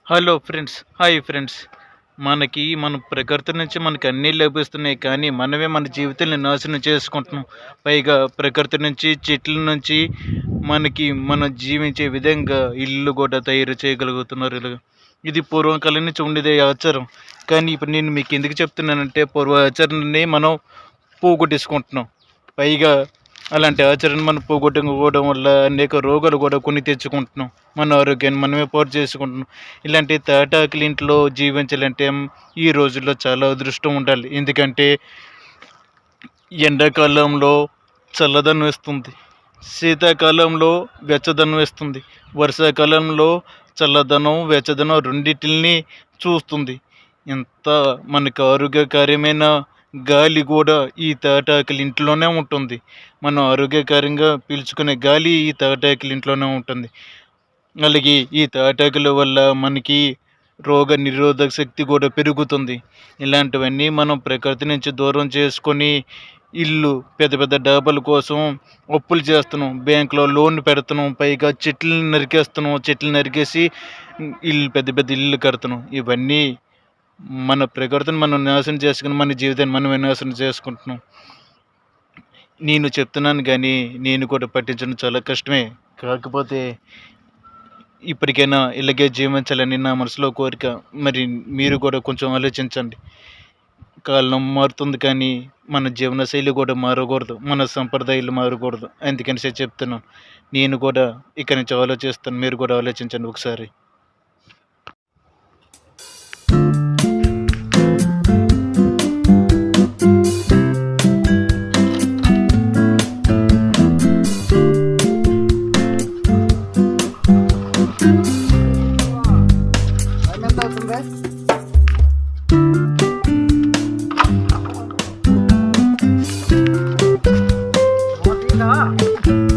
Hello friends, hi friends. మన ప్రకృతి నుంచి మనకి అన్నీ లభిస్తున్నాయి, కానీ మనమే మన జీవితాన్ని నాశనం చేసుకుంటున్నాం. పైగా ప్రకృతి నుంచి, చెట్ల నుంచి మనం జీవించే విధంగా ఇల్లు కూడా తయారు చేయగలుగుతున్నారు. ఇది పూర్వకాలం నుంచి ఉండేదే ఆచారం. కానీ ఇప్పుడు నేను మీకు ఎందుకు చెప్తున్నానంటే, పూర్వ ఆచరణని మనం పోగొట్టేసుకుంటున్నాం. పైగా అలాంటి ఆచరణ మనం పోగొట్టుకోవడం వల్ల అనేక రోగాలు కూడా కొని తెచ్చుకుంటున్నాం. మన ఆరోగ్యాన్ని మనమే పాడు చేసుకుంటున్నాం. ఇలాంటి తాటాకుల ఇంట్లో జీవించాలంటే ఈ రోజుల్లో చాలా అదృష్టం ఉండాలి. ఎందుకంటే ఎండాకాలంలో చల్లదనం ఇస్తుంది, శీతాకాలంలో వెచ్చదనం ఇస్తుంది, వర్షాకాలంలో చల్లదనం వెచ్చదనం రెండింటిని చూస్తుంది. ఎంత మనకు ఆరోగ్యకరమైన గాలి కూడా ఈ తాటాకుల ఇంట్లోనే ఉంటుంది. మనం ఆరోగ్యకరంగా పీల్చుకునే గాలి ఈ తాటాకుల ఇంట్లోనే ఉంటుంది. అలాగే ఈ తాటాకుల వల్ల మనకి రోగ నిరోధక శక్తి కూడా పెరుగుతుంది. ఇలాంటివన్నీ మనం ప్రకృతి నుంచి దూరం చేసుకొని ఇల్లు పెద్ద పెద్ద డాబాల కోసం అప్పులు చేస్తున్నాం, బ్యాంకులో లోన్ పెడుతున్నాం, పైగా చెట్లు నరికేసి పెద్ద పెద్ద ఇల్లు కడుతున్నాం. ఇవన్నీ మన ప్రకృతిని మనం నాశనం చేసుకుని మన జీవితాన్ని మనమే నాశనం చేసుకుంటున్నాం. నేను చెప్తున్నాను, కానీ నేను కూడా పట్టించడం చాలా కష్టమే. కాకపోతే ఇప్పటికైనా ఇలాగే జీవించాలని నా మనసులో కోరిక. మరి మీరు కూడా కొంచెం ఆలోచించండి. కాలం మారుతుంది, కానీ మన జీవనశైలి కూడా మారకూడదు, మన సంప్రదాయాలు మారకూడదు. అందుకని చెప్తున్నాను. నేను కూడా ఇక్కడి నుంచి ఆలోచిస్తాను, మీరు కూడా ఆలోచించండి ఒకసారి. Mau tidak?